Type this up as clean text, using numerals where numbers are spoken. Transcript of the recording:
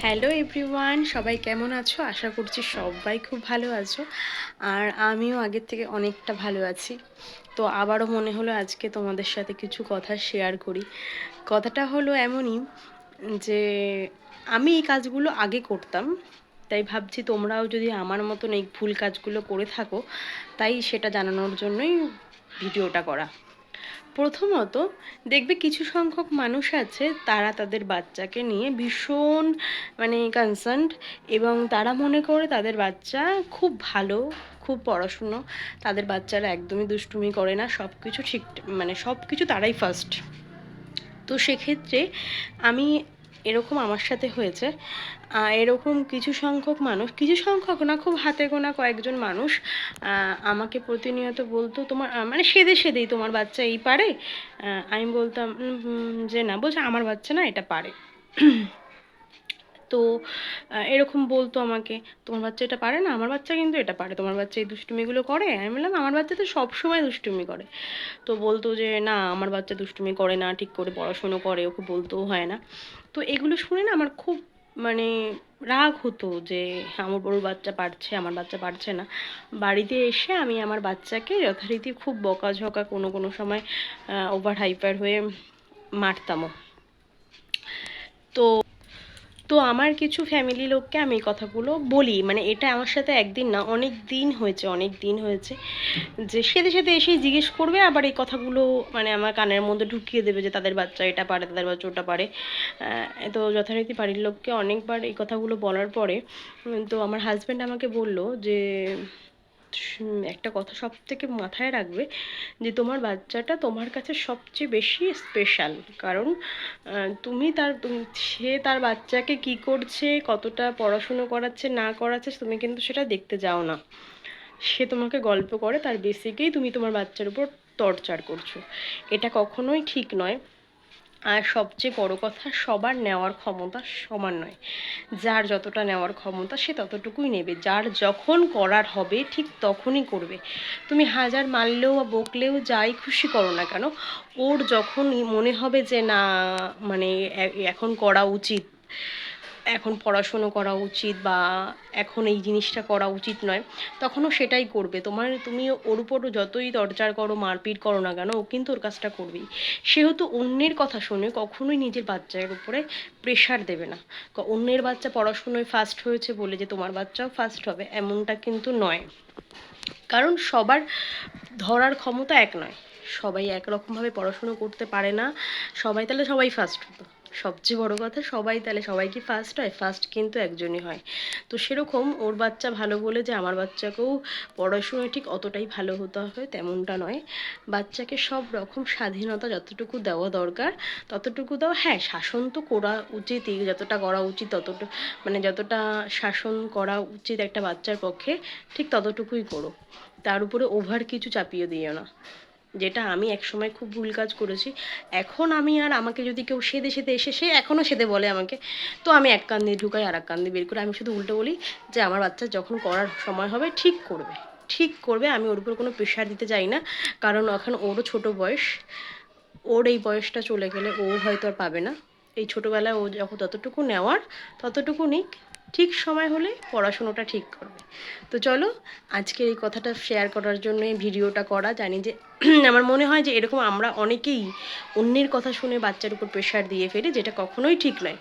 Hello everyone, সবাই কেমন আছো? আশা করছি সবাই খুব ভালো আছো। আর আমিও আগের থেকে অনেকটা ভালো আছি। তো আবারও মনে হলো আজকে তোমাদের সাথে কিছু কথা শেয়ার করি। কথাটা হলো এমনই যে আমি এই কাজগুলো আগে করতাম, তাই ভাবছি তোমরাও যদি আমার মতন এই ভুল কাজগুলো করে থাকো, তাই সেটা জানানোর জন্যই ভিডিওটা করা। প্রথমত দেখবে কিছু সংখ্যক মানুষ আছে, তারা তাদের বাচ্চাকে নিয়ে ভীষণ কনসার্নড, এবং তারা মনে করে তাদের বাচ্চা খুব ভালো, খুব পড়াশুনো, তাদের বাচ্চারা একদমই দুষ্টুমি করে না, সব কিছু ঠিক, সব কিছু তারাই ফার্স্ট। তো সেক্ষেত্রে আমি এরকম আমার সাথে হয়েছে। এরকম কিছু সংখ্যক মানুষ, কিছু সংখ্যক না, খুব হাতে গোনা কয়েকজন মানুষ আমাকে প্রতিনিয়ত বলতো তোমার সেধে সেধেই তোমার বাচ্চা এই পারে। আমি বলতাম যে না, বলছে আমার বাচ্চা না এটা পারে। তো এরকম বলতো আমাকে, তোমার বাচ্চা এটা পারে না, আমার বাচ্চা কিন্তু এটা পারে, তোমার বাচ্চা এই দুষ্টুমিগুলো করে। আমি বললাম আমার বাচ্চা তো সবসময় দুষ্টুমি করে। তো বলতো যে না, আমার বাচ্চা দুষ্টুমি করে না, ঠিক করে পড়াশুনো করে, ওকে বলতেও হয় না। তো এগুলো শুনে না আমার খুব মানে রাগ হতো যে আমার বড় বাচ্চা পারছে, আমার বাচ্চা পারছে না। বাড়িতে এসে আমি আমার বাচ্চাকে যথারীতি খুব বকাঝকা, কোনো কোনো সময় ওভার হাইপার হয়ে মারতামও। তো তো আমার কিছু ফ্যামিলি লোককে আমি এই কথাগুলো বলি, এটা আমার সাথে একদিন না, অনেক দিন হয়েছে, অনেক দিন হয়েছে, যে সেদে সেদে এসেই জিজ্ঞেস করবে, আবার এই কথাগুলো আমার কানের মধ্যে ঢুকিয়ে দেবে যে তাদের বাচ্চা এটা পারে, তাদের বাচ্চা ওটা পারে। তো যথারীতি বাড়ির লোককে অনেকবার এই কথাগুলো বলার পরে তো আমার হাজব্যান্ড আমাকে বলল যে একটা কথা সব থেকে মাথায় রাখবে, যে তোমার বাচ্চাটা তোমার কাছে সবচেয়ে বেশি স্পেশাল। কারণ সে তার বাচ্চাকে কি করছে, কতটা পড়াশুনো করাচ্ছে না করাচ্ছে, তুমি কিন্তু সেটা দেখতে যাও না। সে তোমাকে গল্প করে, তার বেসিকেই তুমি তোমার বাচ্চার উপর টর্চার করছো। এটা কখনোই ঠিক নয়। আর সবচেয়ে বড় কথা, সবার নেওয়ার ক্ষমতা সমান নয়। যার যতটা নেওয়ার ক্ষমতা সে ততটুকুই নেবে, যার যখন করার হবে ঠিক তখনই করবে। তুমি হাজার মারলেও বা বকলেও যাই খুশি করো না কেন, ওর যখন মনে হবে যে না, মানে এখন করা উচিত, এখন পড়াশুনো করা উচিত, বা এখন এই জিনিসটা করা উচিত নয়, তখনও সেটাই করবে। তুমি ওর উপর যতই টর্চার করো, মারপিট করো না কেন, ও কিন্তু ওর কাজটা করবেই। সেহেতু অন্যের কথা শুনে কখনোই নিজের বাচ্চার উপরে প্রেশার দেবে না। অন্যের বাচ্চা পড়াশুনোয় ফার্স্ট হয়েছে বলে যে তোমার বাচ্চাও ফার্স্ট হবে, এমনটা কিন্তু নয়। কারণ সবার ধরার ক্ষমতা এক নয়, সবাই একরকমভাবে পড়াশুনো করতে পারে না। সবাই তাহলে সবাই ফার্স্ট হতো, সবচেয়ে বড় কথা, সবাই তাহলে সবাই কি ফার্স্ট হয়? ফার্স্ট কিন্তু একজনই হয়। তো সেরকম ওর বাচ্চা ভালো বলে যে আমার বাচ্চাকেও পড়াশুনোয় ঠিক অতটাই ভালো হতে হবে তেমনটা নয়। বাচ্চাকে সব রকম স্বাধীনতা যতটুকু দেওয়া দরকার ততটুকু দাও। হ্যাঁ, শাসন তো করা উচিতই, যতটা করা উচিত ততটা, যতটা শাসন করা উচিত একটা বাচ্চার পক্ষে, ঠিক ততটুকুই করো। তার উপরে ওভার কিছু চাপিয়ে দিও না, যেটা আমি একসময় খুব ভুল কাজ করেছি। এখন আমি আর, আমাকে যদি কেউ সেদে সেদে এসে, সে এখনও সেদে বলে আমাকে, তো আমি এক কান দিয়ে ঢুকাই আর এক কান দিয়ে বের করে, আমি শুধু উল্টো বলি যে আমার বাচ্চা যখন করার সময় হবে ঠিক করবে, ঠিক করবে। আমি ওর উপর কোনো প্রেশার দিতে চাই না, কারণ এখন ওরও ছোট বয়স, ওর এই বয়সটা চলে গেলে ও হয়তো আর পাবে না। এই ছোটোবেলায় ও যখন যতটুকু নেওয়ার ততটুকু নিক, ঠিক সময় হলে পড়াশুনোটা ঠিক করবে। তো চলো, আজকের এই কথাটা শেয়ার করার জন্য এই ভিডিওটা করা। জানি যে আমার মনে হয় যে এরকম আমরা অনেকেই অন্যের কথা শুনে বাচ্চার উপর প্রেশার দিয়ে ফেলি, যেটা কখনোই ঠিক নয়।